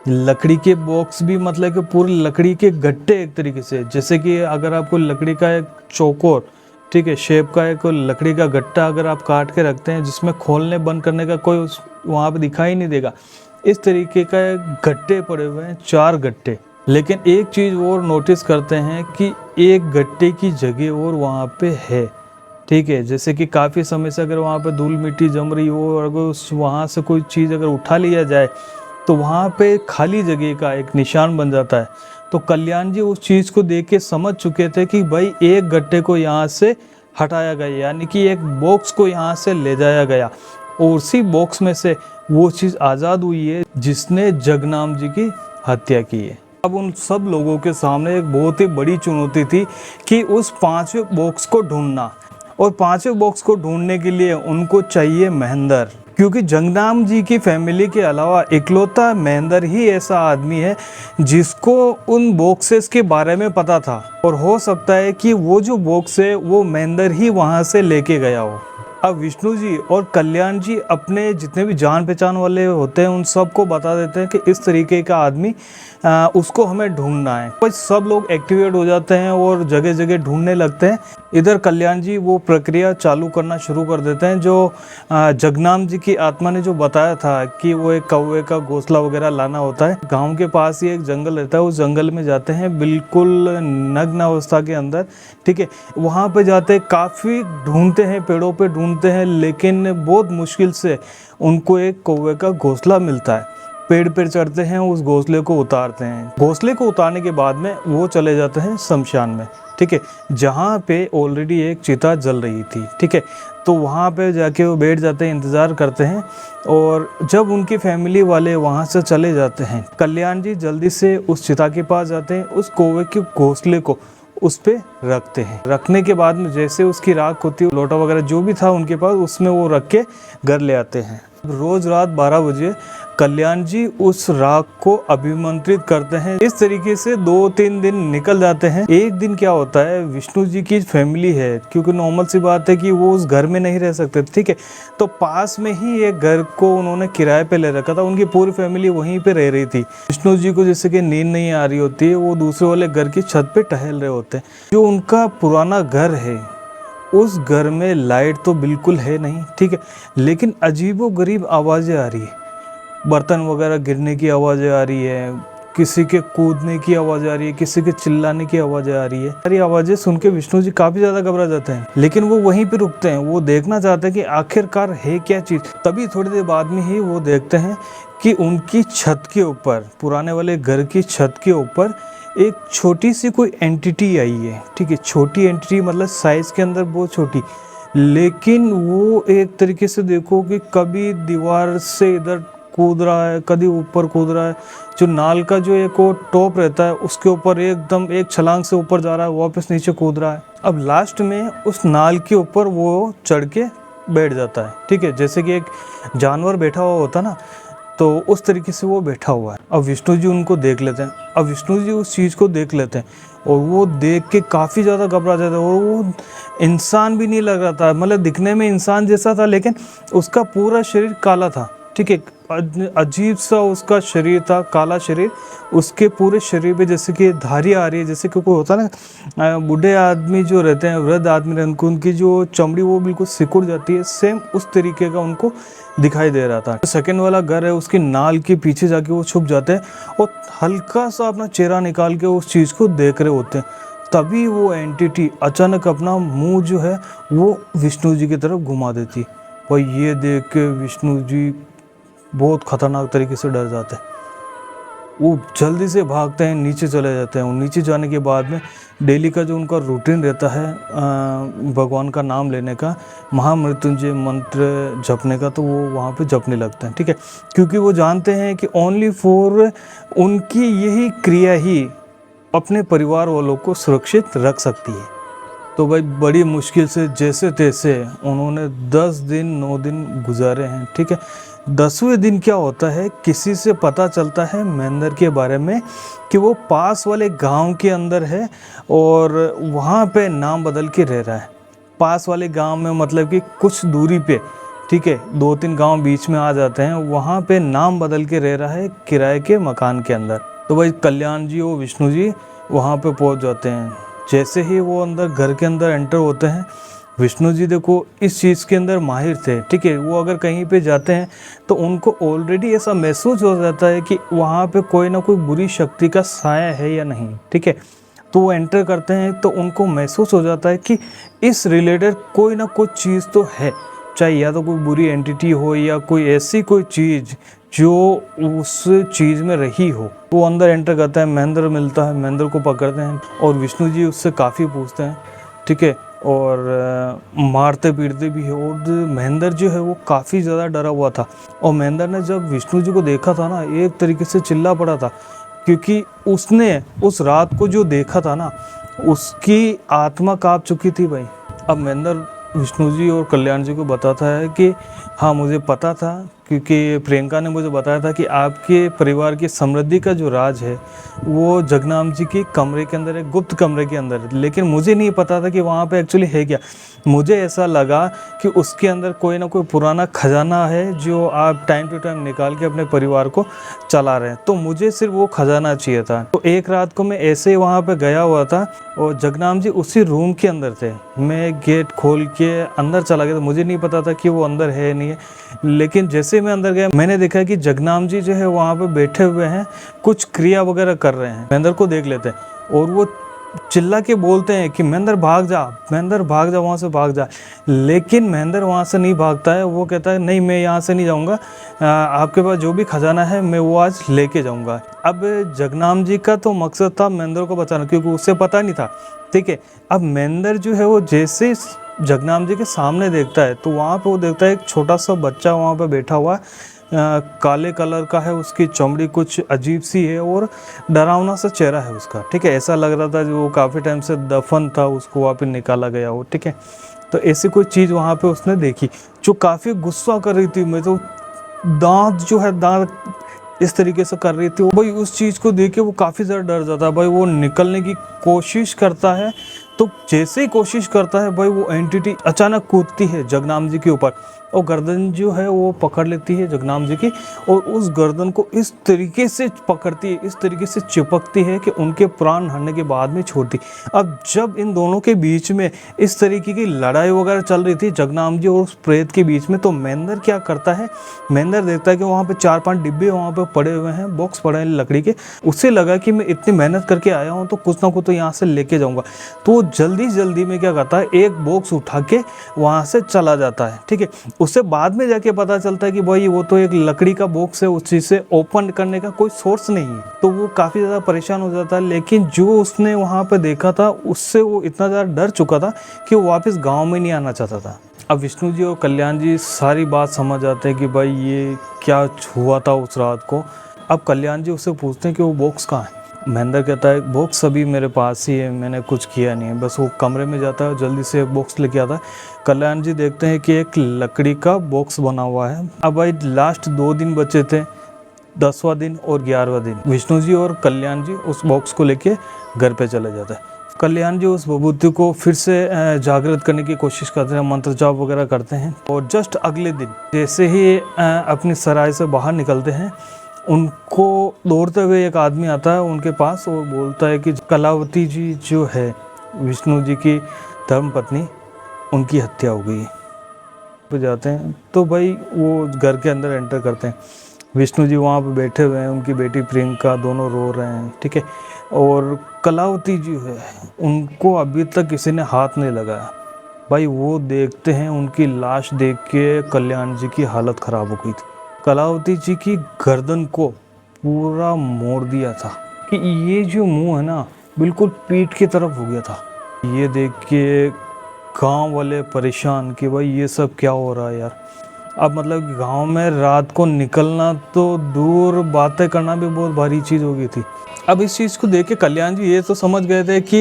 लकड़ी के बॉक्स भी मतलब कि पूरे लकड़ी के गट्टे, एक तरीके से जैसे कि अगर आपको लकड़ी का एक चौकोर, ठीक है, शेप का एक लकड़ी का गट्टा अगर आप काट के रखते हैं जिसमें खोलने बंद करने का कोई वहाँ पे दिखाई नहीं देगा, इस तरीके का गट्टे पड़े हुए हैं, 4 गट्टे। लेकिन एक चीज़ और नोटिस करते हैं कि एक गट्टे की जगह और वहाँ पे है। ठीक है, जैसे कि काफ़ी समय से अगर वहाँ पे धूल मिट्टी जम रही हो और अगर वहाँ से कोई चीज़ अगर उठा लिया जाए तो वहाँ पे खाली जगह का एक निशान बन जाता है। तो कल्याण जी उस चीज़ को देख के समझ चुके थे कि भाई एक गट्टे को यहाँ से हटाया गया, यानी कि एक बॉक्स को यहाँ से ले जाया गया, और उसी बॉक्स में से वो चीज़ आज़ाद हुई है जिसने जगनाम जी की हत्या की है। अब उन सब लोगों के सामने एक बहुत ही बड़ी चुनौती थी कि उस 5वें बॉक्स को ढूंढना, और 5वें बॉक्स को ढूंढने के लिए उनको चाहिए महेंद्र, क्योंकि जगनाम जी की फैमिली के अलावा इकलौता महेंद्र ही ऐसा आदमी है जिसको उन बॉक्सेस के बारे में पता था, और हो सकता है कि वो जो बॉक्स है वो महेंद्र ही वहाँ से लेके गया हो। अब विष्णु जी और कल्याण जी अपने जितने भी जान पहचान वाले होते हैं उन सबको बता देते हैं कि इस तरीके का आदमी उसको हमें ढूंढना है। तो सब लोग एक्टिवेट हो जाते हैं और जगह जगह ढूंढने लगते हैं। इधर कल्याण जी वो प्रक्रिया चालू करना शुरू कर देते हैं जो जगनाम जी की आत्मा ने जो बताया था कि वो एक कौवे का घोंसला वगैरह लाना होता है। गांव के पास ही एक जंगल रहता है, उस जंगल में जाते हैं बिल्कुल नग्न अवस्था के अंदर, ठीक है। वहाँ पे जाते काफ़ी ढूंढते हैं, पेड़ों पे ढूंढते हैं, लेकिन बहुत मुश्किल से उनको एक कौवे का घोंसला मिलता है। पेड़ पे चढ़ते हैं, उस घोंसले को उतारते हैं। घोंसले को उतारने के बाद में वो चले जाते हैं शमशान में, ठीक है, जहाँ पे ऑलरेडी एक चिता जल रही थी, ठीक है। तो वहाँ पे जाके वो बैठ जाते हैं, इंतज़ार करते हैं। और जब उनकी फैमिली वाले वहाँ से चले जाते हैं, कल्याण जी जल्दी से उस चिता के पास जाते हैं, उस कौवे के घोंसले को उस पे रखते हैं। रखने के बाद में जैसे उसकी राख होती है, लोटा वगैरह जो भी था उनके पास, उसमें वो रख के घर ले आते हैं। रोज रात 12 बजे कल्याण जी उस राख को अभिमंत्रित करते हैं। इस तरीके से 2-3 दिन निकल जाते हैं। एक दिन क्या होता है, विष्णु जी की फैमिली है, क्योंकि नॉर्मल सी बात है कि वो उस घर में नहीं रह सकते, ठीक है। तो पास में ही एक घर को उन्होंने किराए पे ले रखा था, उनकी पूरी फैमिली वहीं पे रह रही थी। विष्णु जी को जैसे कि नींद नहीं आ रही होती है, वो दूसरे वाले घर की छत पे टहल रहे होते हैं। जो उनका पुराना घर है, उस घर में लाइट तो बिल्कुल है नहीं, ठीक है, लेकिन अजीबोगरीब आवाज़ें आ रही है। बर्तन वगैरह गिरने की आवाज़ें आ रही है, किसी के कूदने की आवाज़ आ रही है, किसी के चिल्लाने की आवाज़ें आ रही है। सारी आवाज़ें सुन के विष्णु जी काफ़ी ज़्यादा घबरा जाते हैं, लेकिन वो वहीं पे रुकते हैं। वो देखना चाहते हैं कि आखिरकार है क्या चीज़। तभी थोड़ी देर बाद में ही वो देखते हैं कि उनकी छत के ऊपर, पुराने वाले घर की छत के ऊपर एक छोटी सी कोई एंटिटी आई है, ठीक है। छोटी एंटिटी मतलब साइज़ के अंदर बहुत छोटी, लेकिन वो एक तरीके से देखो कि कभी दीवार से इधर कूद रहा है, कभी ऊपर कूद रहा है। जो नाल का जो एक वो टॉप रहता है उसके ऊपर एकदम एक छलांग से ऊपर जा रहा है, वापस नीचे कूद रहा है। अब लास्ट में उस नाल के ऊपर वो चढ़ के बैठ जाता है, ठीक है, जैसे कि एक जानवर बैठा हुआ होता ना, तो उस तरीके से वो बैठा हुआ है। अब विष्णु जी उनको देख लेते हैं। अब विष्णु जी उस चीज़ को देख लेते हैं और वो देख के काफ़ी ज़्यादा घबरा जाता है। और वो इंसान भी नहीं लग रहा था, मतलब दिखने में इंसान जैसा था, लेकिन उसका पूरा शरीर काला था, ठीक है। अजीब सा उसका शरीर था, काला शरीर। उसके पूरे शरीर पे जैसे कि धारियाँ आ रही है, जैसे कि कोई होता है ना, बूढ़े आदमी जो रहते हैं, वृद्ध आदमी रहते हैं, उनकी जो चमड़ी वो बिल्कुल सिकुड़ जाती है, सेम उस तरीके का उनको दिखाई दे रहा था। सेकंड वाला घर है, उसकी नाल के पीछे जाके वो छुप जाते हैं और हल्का सा अपना चेहरा निकाल के उस चीज़ को देख रहे होते हैं। तभी वो एंटिटी अचानक अपना मुंह जो है वो विष्णु जी की तरफ घुमा देती। और ये देख के विष्णु जी बहुत खतरनाक तरीके से डर जाते हैं। वो जल्दी से भागते हैं, नीचे चले जाते हैं। और नीचे जाने के बाद में डेली का जो उनका रूटीन रहता है भगवान का नाम लेने का, महामृत्युंजय मंत्र जपने का, तो वो वहाँ पे जपने लगते हैं, ठीक है। क्योंकि वो जानते हैं कि ओनली फॉर उनकी यही क्रिया ही अपने परिवार वालों को सुरक्षित रख सकती है। तो भाई बड़ी मुश्किल से जैसे तैसे उन्होंने 10 दिन 9 दिन गुजारे हैं, ठीक है। 10वें दिन क्या होता है, किसी से पता चलता है महेंद्र के बारे में कि वो पास वाले गांव के अंदर है और वहाँ पे नाम बदल के रह रहा है। पास वाले गांव में मतलब कि कुछ दूरी पे, ठीक है, 2-3 गांव बीच में आ जाते हैं, वहाँ पे नाम बदल के रह रहा है किराए के मकान के अंदर। तो भाई कल्याण जी और विष्णु जी वहाँ पे पहुँच जाते हैं। जैसे ही वो अंदर घर के अंदर एंटर होते हैं, विष्णु जी देखो इस चीज़ के अंदर माहिर थे, ठीक है। वो अगर कहीं पे जाते हैं तो उनको ऑलरेडी ऐसा महसूस हो जाता है कि वहाँ पे कोई ना कोई बुरी शक्ति का साया है या नहीं, ठीक है। तो वो एंटर करते हैं तो उनको महसूस हो जाता है कि इस रिलेटेड कोई ना कोई चीज़ तो है, चाहे या तो कोई बुरी एंटिटी हो या कोई ऐसी कोई चीज़ जो उस चीज़ में रही हो। वो अंदर एंटर करता है, महेंद्र मिलता है, महेंद्र को पकड़ते हैं और विष्णु जी उससे काफ़ी पूछते हैं, ठीक है, और मारते पीटते भी है। और महेंद्र जो है वो काफ़ी ज़्यादा डरा हुआ था। और महेंद्र ने जब विष्णु जी को देखा था ना, एक तरीके से चिल्ला पड़ा था, क्योंकि उसने उस रात को जो देखा था ना, उसकी आत्मा काँप चुकी थी भाई। अब महेंद्र विष्णु जी और कल्याण जी को बताता है कि हाँ मुझे पता था क्योंकि प्रियंका ने मुझे बताया था कि आपके परिवार की समृद्धि का जो राज है वो जगनाम जी की कमरे के अंदर है, गुप्त कमरे के अंदर है। लेकिन मुझे नहीं पता था कि वहाँ पे एक्चुअली है क्या। मुझे ऐसा लगा कि उसके अंदर कोई ना कोई पुराना खजाना है जो आप टाइम टू टाइम निकाल के अपने परिवार को चला रहे हैं। तो मुझे सिर्फ वो खजाना चाहिए था। तो एक रात को मैं ऐसे ही वहाँ पे गया हुआ था और जगनाम जी उसी रूम के अंदर थे। मैं गेट खोल के अंदर चला गया था, मुझे नहीं पता था कि वो अंदर है नहीं है। लेकिन जैसे मैं अंदर गया मैंने देखा कि जगनाम जी जो है वहाँ पे बैठे हुए हैं, कुछ क्रिया वगैरह कर रहे हैं। महेंद्र को देख लेते हैं और वो चिल्ला के बोलते हैं कि महेंद्र भाग जा, महेंद्र भाग जा, वहाँ से भाग जा। लेकिन महेंद्र वहाँ से नहीं भागता है। वो कहता है नहीं, मैं यहाँ से नहीं जाऊँगा, आपके पास जो भी खजाना है मैं वो आज लेके जाऊँगा। अब जगनाम जी का तो मकसद था महेंद्र को बचाना, क्योंकि उसे पता नहीं था। ठीक है, अब महेंद्र जो है वो जैसे जगनाम जी के सामने देखता है तो वहाँ पे वो देखता है एक छोटा सा बच्चा वहाँ पे बैठा हुआ है। काले कलर का है, उसकी चमड़ी कुछ अजीब सी है और डरावना सा चेहरा है उसका। ठीक है, ऐसा लग रहा था जो वो काफ़ी टाइम से दफन था, उसको वहाँ पे निकाला गया हो। ठीक है, तो ऐसी कोई चीज़ वहाँ पे उसने देखी जो काफ़ी गुस्सा कर रही थी। मैं तो दांत जो है दांत इस तरीके से कर रही थी भाई। उस चीज़ को देख के वो काफ़ी ज़्यादा डर जाता है भाई। वो निकलने की कोशिश करता है, तो जैसे ही कोशिश करता है भाई वो एंटिटी अचानक कूदती है जगनाम जी के ऊपर और गर्दन जो है वो पकड़ लेती है जगनाम जी की, और उस गर्दन को इस तरीके से पकड़ती है, इस तरीके से चिपकती है कि उनके प्राण हटने के बाद में छोड़ती। अब जब इन दोनों के बीच में इस तरीके की लड़ाई वगैरह चल रही थी जगनाम जी और उस प्रेत के बीच में, तो महेंद्र क्या करता है, महेंद्र देखता है कि वहाँ पे 4-5 डिब्बे वहाँ पे पड़े हुए हैं, बॉक्स पड़े हैं लकड़ी के। उससे लगा कि मैं इतनी मेहनत करके आया हूँ तो कुछ ना कुछ तो यहाँ से लेके जाऊँगा। तो वो जल्दी में क्या करता है, एक बॉक्स उठा के वहाँ से चला जाता है। ठीक है, उससे बाद में जाके पता चलता है कि भाई वो तो एक लकड़ी का बॉक्स है, उस चीज़ से ओपन करने का कोई सोर्स नहीं है। तो वो काफ़ी ज़्यादा परेशान हो जाता है। लेकिन जो उसने वहाँ पे देखा था उससे वो इतना ज़्यादा डर चुका था कि वो वापस गाँव में नहीं आना चाहता था। अब विष्णु जी और कल्याण जी सारी बात समझ आते हैं कि भाई ये क्या हुआ था उस रात को। अब कल्याण जी उससे पूछते हैं कि वो बॉक्स कहाँ है। महेंद्र कहता है बॉक्स अभी मेरे पास ही है, मैंने कुछ किया नहीं है। बस वो कमरे में जाता है, जल्दी से बॉक्स लेके आता है। कल्याण जी देखते हैं कि एक लकड़ी का बॉक्स बना हुआ है। अब भाई लास्ट 2 दिन बचे थे, 10वां दिन और 11वां दिन। विष्णु जी और कल्याण जी उस बॉक्स को लेके घर पे चले जाते हैं। कल्याण जी उस विभूति को फिर से जागृत करने की कोशिश करते हैं, मंत्र जाप वगैरह करते हैं। और जस्ट अगले दिन जैसे ही अपनी सराय से बाहर निकलते हैं, उनको दौड़ते हुए एक आदमी आता है उनके पास और बोलता है कि कलावती जी जो है विष्णु जी की धर्मपत्नी, उनकी हत्या हो गई। पे जाते हैं तो भाई वो घर के अंदर एंटर करते हैं। विष्णु जी वहाँ पे बैठे हुए हैं, उनकी बेटी प्रियंका, दोनों रो रहे हैं। ठीक है, और कलावती जी है उनको अभी तक किसी ने हाथ नहीं लगाया। भाई वो देखते हैं, उनकी लाश देख के कल्याण जी की हालत ख़राब हो गई थी। कलावती जी की गर्दन को पूरा मोड़ दिया था कि ये जो मुंह है ना बिल्कुल पीठ की तरफ हो गया था। ये देख के गांव वाले परेशान कि भाई ये सब क्या हो रहा है यार। अब मतलब गांव में रात को निकलना तो दूर, बातें करना भी बहुत भारी चीज़ हो गई थी। अब इस चीज़ को देख के कल्याण जी ये तो समझ गए थे कि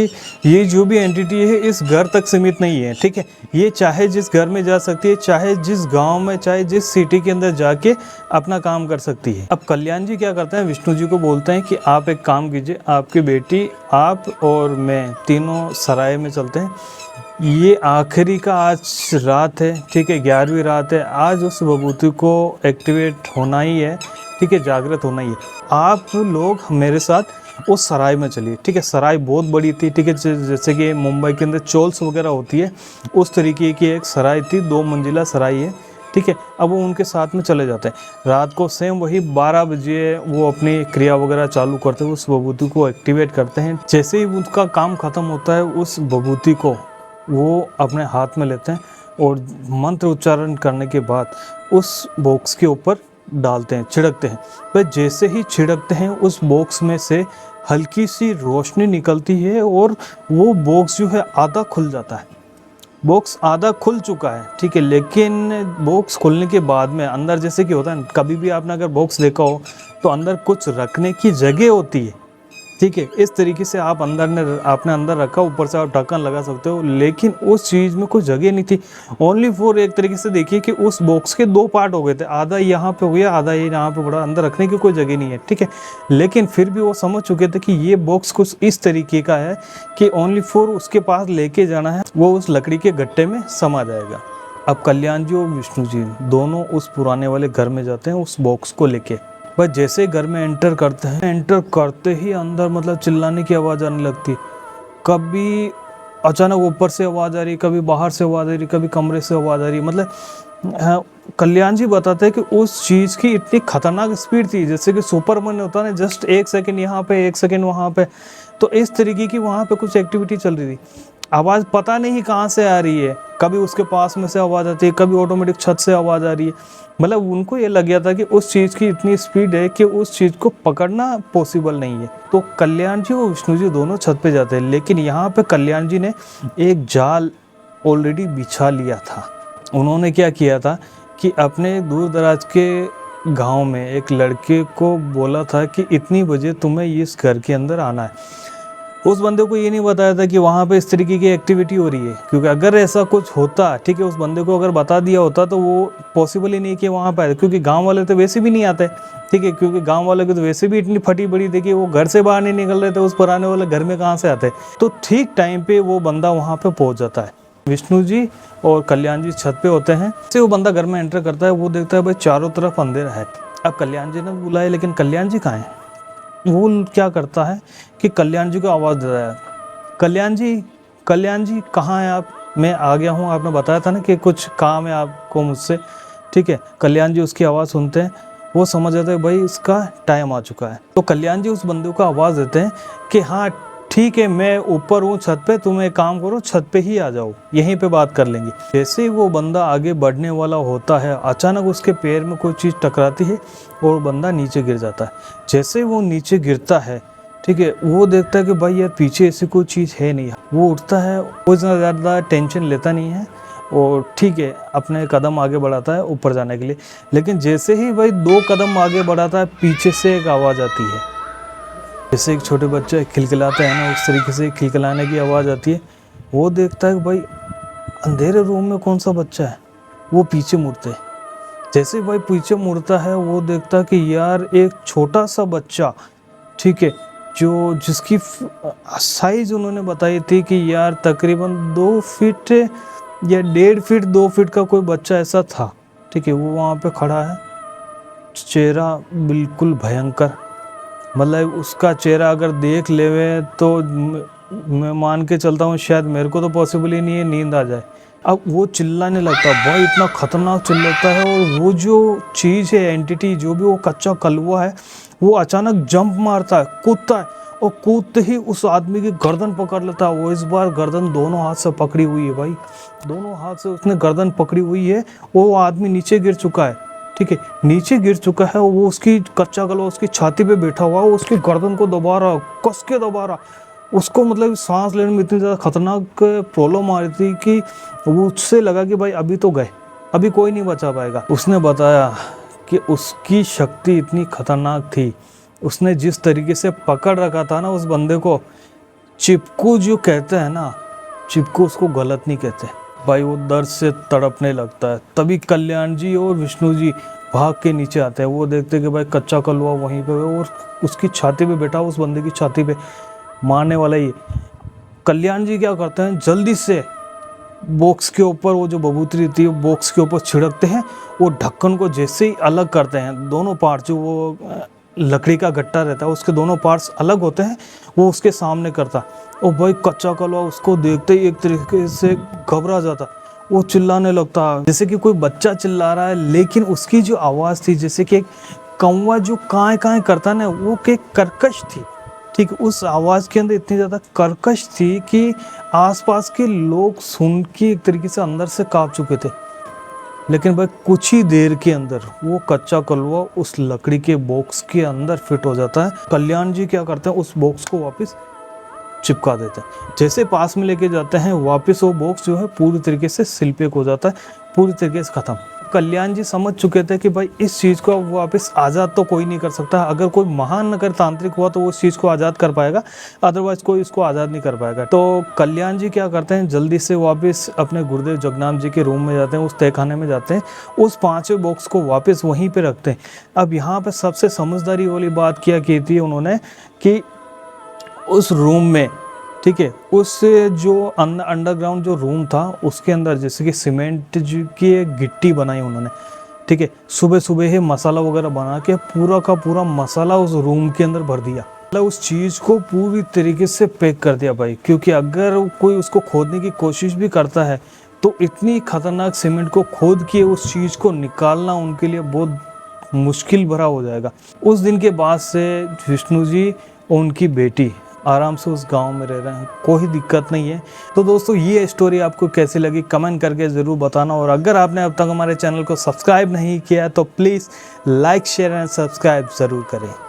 ये जो भी एंटिटी है इस घर तक सीमित नहीं है। ठीक है, ये चाहे जिस घर में जा सकती है, चाहे जिस गांव में, चाहे जिस सिटी के अंदर जाके अपना काम कर सकती है। अब कल्याण जी क्या करते हैं, विष्णु जी को बोलते हैं कि आप एक काम कीजिए, आपकी बेटी, आप और मैं तीनों सराय में चलते हैं। ये आखिरी का आज रात है। ठीक है, 11वीं रात है। आज उस विभूति को एक्टिवेट होना ही है। ठीक है, जागृत होना ही है। आप लोग मेरे साथ उस सराय में चलिए। ठीक है, सराय बहुत बड़ी थी। ठीक है, जैसे कि मुंबई के अंदर चोल्स वगैरह होती है, उस तरीके की एक सराय थी, 2 मंजिला सराय है। ठीक है, अब वो उनके साथ में चले जाते हैं। रात को सेम वही 12 बजे वो अपनी क्रिया वगैरह चालू करते हैं, उस विभूति को एक्टिवेट करते हैं। जैसे ही उनका काम ख़त्म होता है, उस विभूति को वो अपने हाथ में लेते हैं और मंत्र उच्चारण करने के बाद उस बॉक्स के ऊपर डालते हैं, छिड़कते हैं। वह जैसे ही छिड़कते हैं उस बॉक्स में से हल्की सी रोशनी निकलती है और वो बॉक्स जो है आधा खुल जाता है। बॉक्स आधा खुल चुका है। ठीक है, लेकिन बॉक्स खुलने के बाद में अंदर जैसे कि होता है, कभी भी आपने अगर बॉक्स देखा हो तो अंदर कुछ रखने की जगह होती है। ठीक है। इस तरीके से आप आपने अंदर रखा, ऊपर से आप ढक्कन लगा सकते हो, लेकिन उस चीज़ में कोई जगह नहीं थी। ओनली फॉर एक तरीके से देखिए कि उस बॉक्स के 2 पार्ट हो गए थे, आधा यहाँ पे हो गया, आधा ये यहाँ पे पड़ा, अंदर रखने की कोई जगह नहीं है, ठीक है। लेकिन फिर भी वो समझ चुके थे कि ये बॉक्स कुछ इस तरीके का है कि ओनली फॉर उसके पास लेके जाना है, वो उस लकड़ी के गट्टे में समा जाएगा। अब कल्याण जी और विष्णु जी दोनों उस पुराने वाले घर में जाते हैं उस बॉक्स को लेके। बस जैसे घर में एंटर करते हैं, एंटर करते ही अंदर मतलब चिल्लाने की आवाज़ आने लगती। कभी अचानक ऊपर से आवाज़ आ रही, कभी बाहर से आवाज़ आ रही, कभी कमरे से आवाज़ आ रही। मतलब हाँ, कल्याण जी बताते हैं कि उस चीज़ की इतनी खतरनाक स्पीड थी, जैसे कि सुपरमैन होता है ना, जस्ट 1 सेकंड यहाँ पे 1 सेकंड वहाँ पे। तो इस तरीके की वहाँ पे कुछ एक्टिविटी चल रही थी। आवाज़ पता नहीं कहाँ से आ रही है, कभी उसके पास में से आवाज़ आती है, कभी ऑटोमेटिक छत से आवाज़ आ रही है। मतलब उनको ये लग गया था कि उस चीज़ की इतनी स्पीड है कि उस चीज़ को पकड़ना पॉसिबल नहीं है। तो कल्याण जी और विष्णु जी दोनों छत पे जाते हैं, लेकिन यहाँ पे कल्याण जी ने एक जाल ऑलरेडी बिछा लिया था। उन्होंने क्या किया था कि अपने दूर दराज के गांव में एक लड़के को बोला था कि इतनी बजे तुम्हें इस घर के अंदर आना है। उस बंदे को ये नहीं बताया था कि वहाँ पे इस तरीके की एक्टिविटी हो रही है, क्योंकि अगर ऐसा कुछ होता, ठीक है, उस बंदे को अगर बता दिया होता तो वो पॉसिबल ही नहीं कि वहाँ पे आए, क्योंकि गांव वाले तो वैसे भी नहीं आते, ठीक है, क्योंकि गांव वाले को तो वैसे भी इतनी फटी बड़ी थी कि वो घर से बाहर नहीं निकल रहे थे, उस पुराने वाले घर में कहाँ से आते। तो ठीक टाइम पे वो बंदा वहाँ पे पहुँच जाता है। विष्णु जी और कल्याण जी छत पे होते हैं, से वो बंदा घर में एंटर करता है, वो देखता है भाई चारों तरफ अंधेरा है। अब कल्याण जी ने बुलाया, लेकिन कल्याण जी कहाँ हैं? वो क्या करता है कि कल्याण जी को आवाज़ देता है, कल्याण जी कहाँ हैं आप? मैं आ गया हूँ, आपने बताया था ना कि कुछ काम है आपको मुझसे, ठीक है। कल्याण जी उसकी आवाज़ सुनते हैं, वो समझ जाते हैं भाई इसका टाइम आ चुका है। तो कल्याण जी उस बंदे को आवाज़ देते हैं कि हाँ ठीक है, मैं ऊपर हूँ छत पे, तुम एक काम करो, छत पे ही आ जाओ, यहीं पे बात कर लेंगे। जैसे ही वो बंदा आगे बढ़ने वाला होता है, अचानक उसके पैर में कोई चीज़ टकराती है और बंदा नीचे गिर जाता है। जैसे वो नीचे गिरता है, ठीक है, वो देखता है कि भाई यार पीछे ऐसी कोई चीज़ है नहीं। वो उठता है, वो इतना ज़्यादा टेंशन लेता नहीं है और ठीक है अपने कदम आगे बढ़ाता है ऊपर जाने के लिए। लेकिन जैसे ही भाई 2 कदम आगे बढ़ाता है, पीछे से एक आवाज़ आती है, जैसे एक छोटे बच्चे खिलखिलाते हैं ना, उस तरीके से खिलखिलाने की आवाज़ आती है। वो देखता है कि भाई अंधेरे रूम में कौन सा बच्चा है। वो पीछे मुड़ते, जैसे भाई पीछे मुड़ता है, वो देखता है कि यार एक छोटा सा बच्चा, ठीक है, जिसकी साइज़ उन्होंने बताई थी कि यार तकरीबन 2 फीट या 1.5 फीट 2 फीट का कोई बच्चा ऐसा था, ठीक है। वो वहाँ पे खड़ा है, चेहरा बिल्कुल भयंकर। मतलब उसका चेहरा अगर देख लेवे तो मैं मान के चलता हूँ शायद मेरे को तो पॉसिबल ही नहीं है, नींद आ जाए। अब वो चिल्लाने लगता है, भाई इतना खतरनाक चिल्लाता है, और वो जो चीज़ है, एंटिटी जो भी वो कच्चा कलवा है, वो अचानक जंप मारता है, कूदता है, और कूदते ही उस आदमी की गर्दन पकड़ लेता है। वो इस बार गर्दन दोनों हाथ से पकड़ी हुई है भाई, दोनों हाथ से उसने गर्दन पकड़ी हुई है। वो आदमी नीचे गिर चुका है, ठीक है, नीचे गिर चुका है। वो उसकी कच्चा गला उसकी छाती पे बैठा हुआ है, उसकी गर्दन को दबा रहा, कस के दबा रहा उसको। मतलब सांस लेने में इतनी ज़्यादा खतरनाक प्रॉब्लम आ रही थी कि वो उससे लगा कि भाई अभी तो गए, अभी कोई नहीं बचा पाएगा। उसने बताया कि उसकी शक्ति इतनी खतरनाक थी, उसने जिस तरीके से पकड़ रखा था ना उस बंदे को, चिपकू जो कहते हैं ना, चिपकू उसको गलत नहीं कहते भाई। वो दर्द से तड़पने लगता है। तभी कल्याण जी और विष्णु जी भाग के नीचे आते हैं। वो देखते हैं कि भाई कच्चा कलवा वहीं पे और उसकी छाती पे बैठा, उस बंदे की छाती पे मारने वाला ही। कल्याण जी क्या करते हैं, जल्दी से बॉक्स के ऊपर वो जो बबूतरी थी बॉक्स के ऊपर छिड़कते हैं। वो ढक्कन को जैसे ही अलग करते हैं, दोनों पार्ट जो वो लकड़ी का गट्टा रहता है उसके दोनों पार्ट्स अलग होते हैं, वो उसके सामने करता। और भाई कच्चा कलवा उसको देखते ही एक तरीके से घबरा जाता, वो चिल्लाने लगता जैसे कि कोई बच्चा चिल्ला रहा है। लेकिन उसकी जो आवाज़ थी जैसे कि एक कौवा जो काएं काएं करता ना, वो के कर्कश थी, ठीक। उस आवाज़ के अंदर इतनी ज़्यादा कर्कश थी कि आसपास के लोग सुन के एक तरीके से अंदर से काँप चुके थे। लेकिन भाई कुछ ही देर के अंदर वो कच्चा कलवा उस लकड़ी के बॉक्स के अंदर फिट हो जाता है। कल्याण जी क्या करते हैं, उस बॉक्स को वापस चिपका देते हैं। जैसे पास में लेके जाते हैं, वापस वो बॉक्स जो है पूरी तरीके से सिल पैक हो जाता है, पूरी तरीके से ख़त्म। कल्याण जी समझ चुके थे कि भाई इस चीज़ को अब वापस आज़ाद तो कोई नहीं कर सकता, अगर कोई महान नगर तांत्रिक हुआ तो वो उस चीज़ को आज़ाद कर पाएगा, अदरवाइज कोई इसको आज़ाद नहीं कर पाएगा। तो कल्याण जी क्या करते हैं, जल्दी से वापस अपने गुरुदेव जगन्नाथ जी के रूम में जाते हैं, उस तहखाने में जाते हैं, उस 5वें बॉक्स को वापस वहीं पे रखते हैं। अब यहाँ पे सबसे समझदारी वाली बात क्या की थी उन्होंने कि उस रूम में, ठीक है, उस जो अंडरग्राउंड जो रूम था उसके अंदर जैसे कि सीमेंट की एक गिट्टी बनाई उन्होंने, ठीक है, सुबह सुबह ही मसाला वगैरह बना के पूरा का पूरा मसाला उस रूम के अंदर भर दिया, मतलब उस चीज़ को पूरी तरीके से पैक कर दिया भाई। क्योंकि अगर कोई उसको खोदने की कोशिश भी करता है तो इतनी खतरनाक सीमेंट को खोद के उस चीज़ को निकालना उनके लिए बहुत मुश्किल भरा हो जाएगा। उस दिन के बाद से विष्णु जी और उनकी बेटी आराम से उस गांव में रह रहे हैं, कोई दिक्कत नहीं है। तो दोस्तों ये स्टोरी आपको कैसी लगी कमेंट करके ज़रूर बताना, और अगर आपने अब तक हमारे चैनल को सब्सक्राइब नहीं किया है तो please like share and subscribe ज़रूर करें।